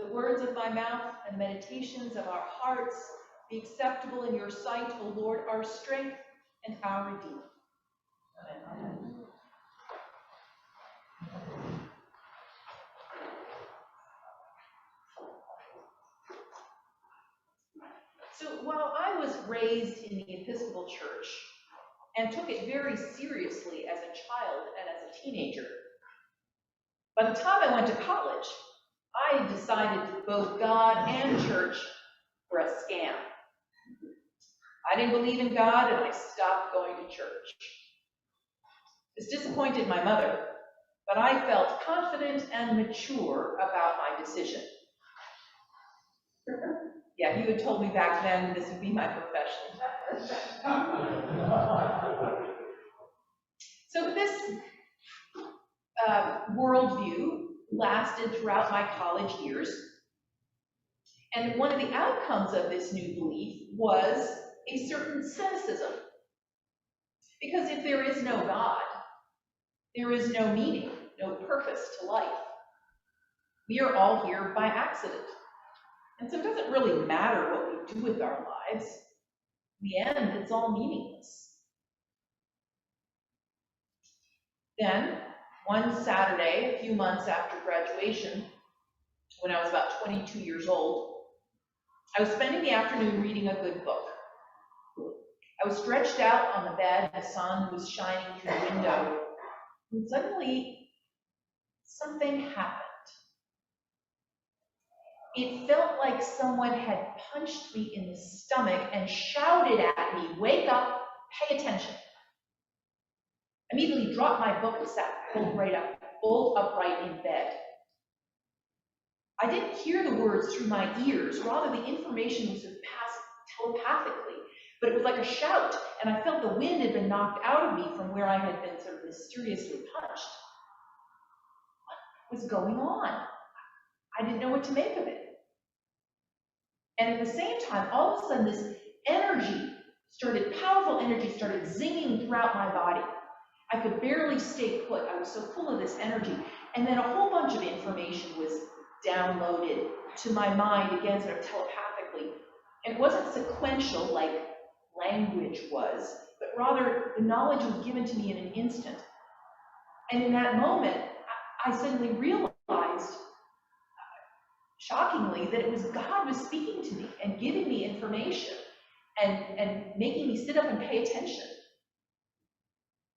the words of my mouth and the meditations of our hearts be acceptable in your sight, O Lord, our strength and our Redeemer. Amen. So while I was raised in the Episcopal Church and took it very seriously as a child and as a teenager, by the time I went to college, I decided that both God and church were a scam. I didn't believe in God, and I stopped going to church. This disappointed my mother, but I felt confident and mature about my decision. Yeah, you had told me back then this would be my profession. So this worldview lasted throughout my college years. And one of the outcomes of this new belief was a certain cynicism. Because if there is no God, there is no meaning, no purpose to life. We are all here by accident. And so it doesn't really matter what we do with our lives. In the end, it's all meaningless. Then, one Saturday, a few months after graduation, when I was about 22 years old, I was spending the afternoon reading a good book. I was stretched out on the bed, the sun was shining through the window, and suddenly something happened. It felt like someone had punched me in the stomach and shouted at me, "Wake up, pay attention." I immediately dropped my book and sat bolt upright in bed. I didn't hear the words through my ears, rather the information was passed telepathically, but it was like a shout, and I felt the wind had been knocked out of me from where I had been sort of mysteriously punched. What was going on? I didn't know what to make of it. And at the same time, all of a sudden, this powerful energy started zinging throughout my body. I could barely stay put. I was so full of this energy. And then a whole bunch of information was downloaded to my mind, again, sort of telepathically. And it wasn't sequential like language was, but rather the knowledge was given to me in an instant. And in that moment, I suddenly realized, shockingly, that it was God was speaking to me and giving me information and making me sit up and pay attention.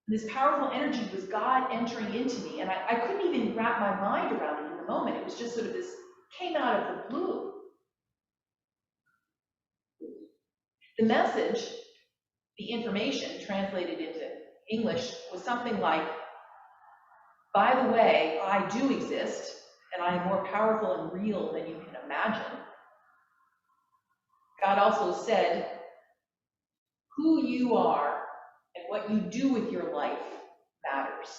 This powerful energy was God entering into me, and I couldn't even wrap my mind around it in the moment. It was just sort of this, came out of the blue. The message, the information translated into English, was something like, "By the way, I do exist, and I am more powerful and real than you can imagine." God also said, "Who you are and what you do with your life matters."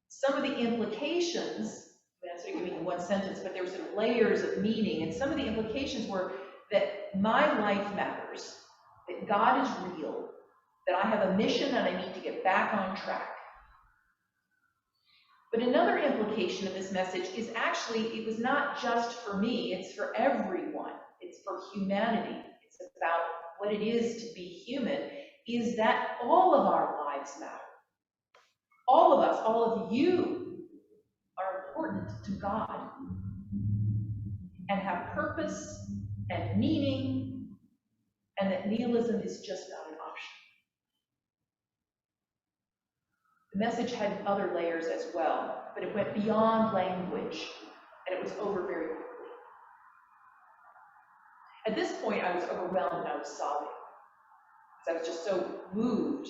Some of the implications, I'm sort of giving you one sentence, but there were sort of layers of meaning, and some of the implications were that my life matters, that God is real, that I have a mission and I need to get back on track. But another implication of this message is actually, it was not just for me, it's for everyone. It's for humanity. It's about what it is to be human, is that all of our lives matter. All of us, all of you, are important to God and have purpose and meaning, and that nihilism is just not an option. The message had other layers as well, but it went beyond language, and it was over very quickly. At this point, I was overwhelmed and I was sobbing, because I was just so moved,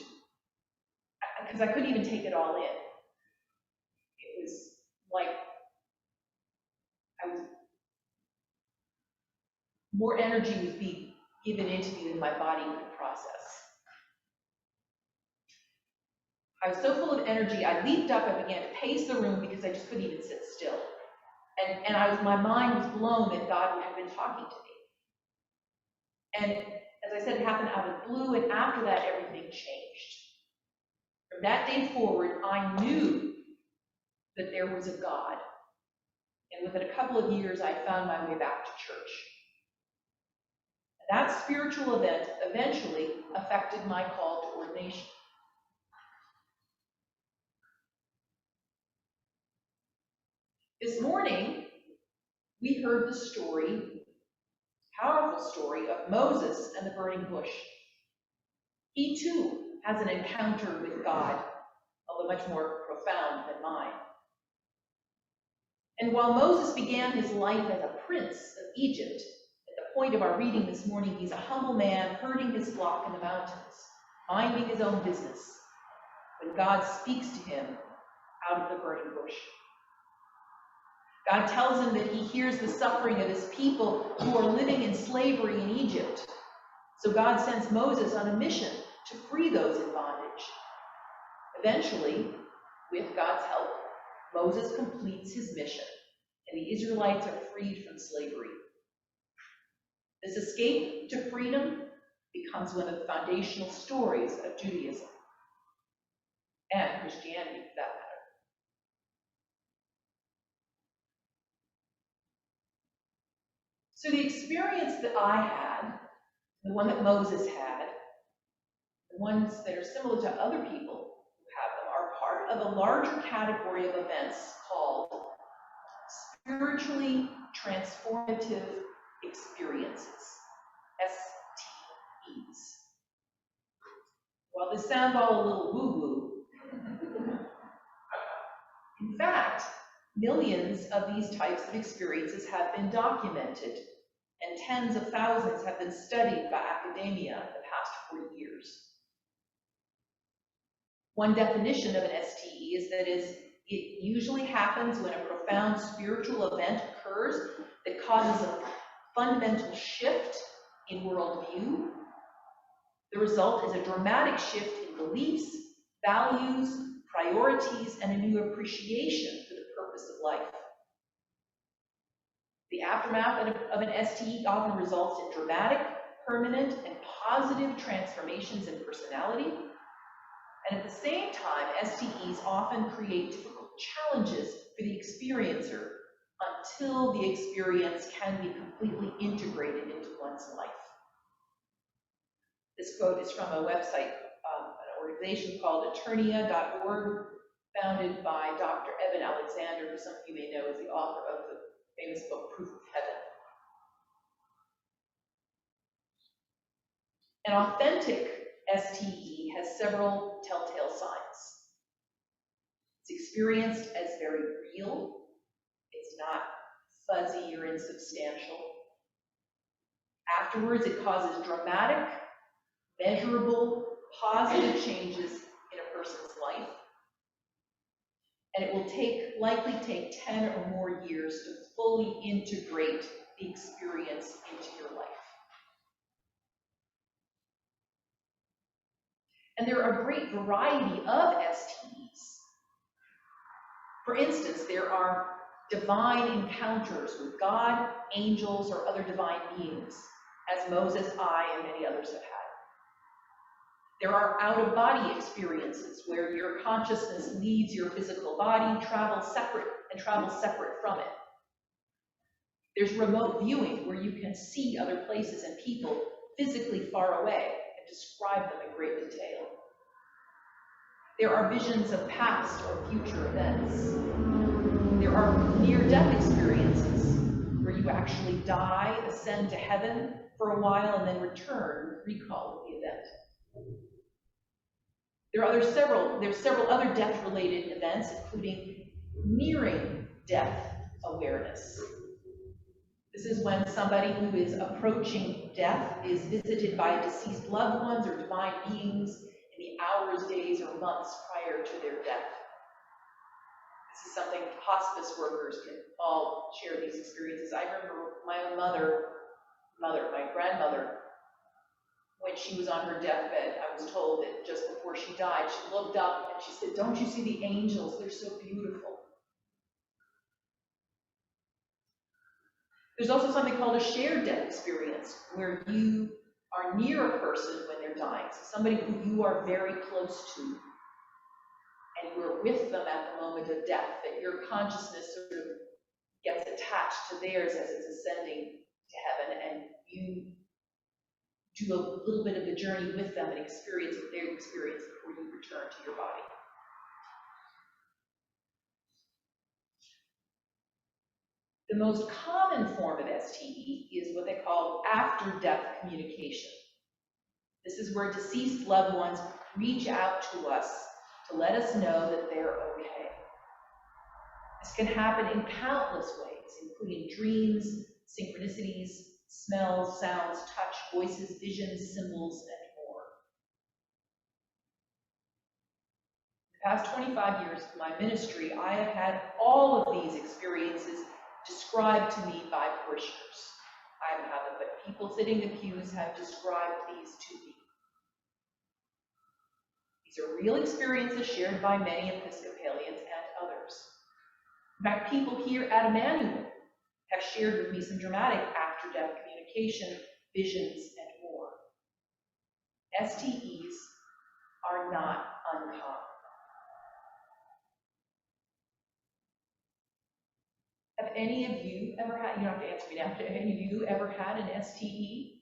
because I couldn't even take it all in. It was like more energy was being given into me than my body could process. I was so full of energy, I leaped up and began to pace the room because I just couldn't even sit still. And my mind was blown that God had been talking to me. And as I said, it happened out of the blue, and after that, everything changed. From that day forward, I knew that there was a God, within a couple of years, I found my way back to church. And that spiritual event eventually affected my call to ordination. This morning, we heard the story, powerful story, of Moses and the burning bush. He too has an encounter with God, although much more profound than mine. And while Moses began his life as a prince of Egypt, at the point of our reading this morning, he's a humble man herding his flock in the mountains, minding his own business, when God speaks to him out of the burning bush. God tells him that he hears the suffering of his people who are living in slavery in Egypt. So God sends Moses on a mission to free those in bondage. Eventually, with God's help, Moses completes his mission, and the Israelites are freed from slavery. This escape to freedom becomes one of the foundational stories of Judaism and Christianity, for that matter. So the experience that I had, the one that Moses had, the ones that are similar to other people who have them, are part of a larger category of events called spiritually transformative experiences, STEs. Well, this sounds all a little woo-woo. In fact, millions of these types of experiences have been documented, and tens of thousands have been studied by academia the past 40 years. One definition of an STE is that it usually happens when a profound spiritual event occurs that causes a fundamental shift in worldview. The result is a dramatic shift in beliefs, values, priorities, and a new appreciation for the purpose of life. The aftermath of an STE often results in dramatic, permanent, and positive transformations in personality. And at the same time, STEs often create difficult challenges for the experiencer until the experience can be completely integrated into one's life. This quote is from a website, an organization called eternia.org, founded by Dr. Eben Alexander, who some of you may know is the author of the famous book, Proof of Heaven. An authentic STE has several telltale signs. It's experienced as very real. It's not fuzzy or insubstantial. Afterwards, it causes dramatic, measurable, positive changes in a person's life. And it will likely take 10 or more years to fully integrate the experience into your life. And there are a great variety of STEs. For instance, there are divine encounters with God, angels, or other divine beings, as Moses, I, and many others have had. There are out-of-body experiences where your consciousness leaves your physical body, travels separate from it. There's remote viewing where you can see other places and people physically far away and describe them in great detail. There are visions of past or future events. There are near-death experiences where you actually die, ascend to heaven for a while, and then return with recall of the event. There's several other death-related events, including nearing death awareness. This is when somebody who is approaching death is visited by deceased loved ones or divine beings in the hours, days, or months prior to their death. This is something hospice workers can all share these experiences. I remember my own my grandmother, when she was on her deathbed, I was told that just before she died, she looked up and she said, "Don't you see the angels? They're so beautiful." There's also something called a shared death experience, where you are near a person when they're dying, so somebody who you are very close to, and you are with them at the moment of death, that your consciousness sort of gets attached to theirs as it's ascending to heaven, and you do a little bit of the journey with them and experience what they experience before you return to your body. The most common form of STE is what they call after-death communication. This is where deceased loved ones reach out to us to let us know that they're okay. This can happen in countless ways, including dreams, synchronicities, smells, sounds, touch, voices, visions, symbols, and more. The past 25 years of my ministry, I have had all of these experiences described to me by parishioners. I haven't had them, but people sitting in the pews have described these to me. These are real experiences shared by many Episcopalians and others. In fact, people here at Emmanuel have shared with me some dramatic after-death communication, visions, and more. STEs are not uncommon. Have any of you ever had, you don't have to answer me now, have any of you ever had an STE?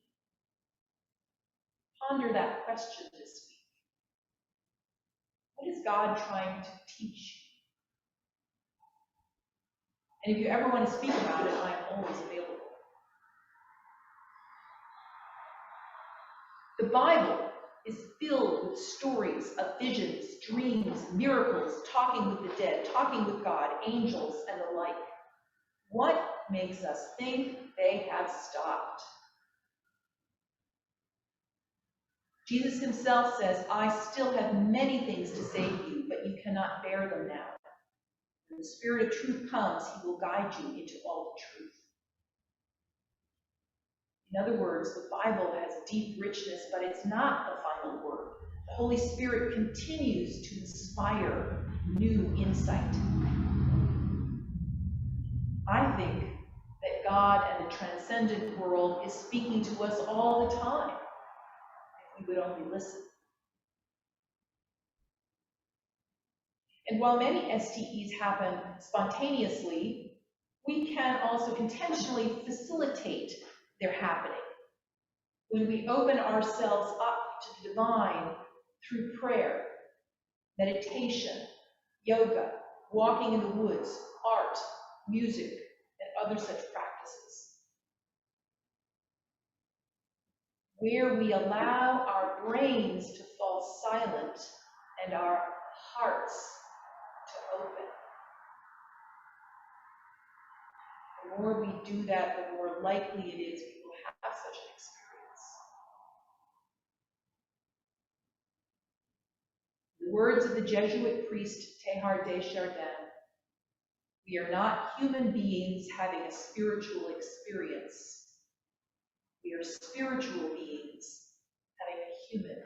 Ponder that question this week. What is God trying to teach you? And if you ever want to speak about it, I am always available. The Bible is filled with stories of visions, dreams, miracles, talking with the dead, talking with God, angels, and the like. What makes us think they have stopped? Jesus himself says, I still have many things to say to you, but you cannot bear them now. When the Spirit of truth comes, he will guide you into all the truth. In other words, the Bible has deep richness, but it's not the final word. The Holy Spirit continues to inspire new insight. I think that God and the transcendent world is speaking to us all the time, if we would only listen. And while many STEs happen spontaneously, we can also intentionally facilitate their happening when we open ourselves up to the divine through prayer, meditation, yoga, walking in the woods, art, music, and other such practices, where we allow our brains to fall silent and our hearts to open. The more we do that, the more likely it is we will have such an experience. The words of the Jesuit priest Teilhard de Chardin, we are not human beings having a spiritual experience. We are spiritual beings having a human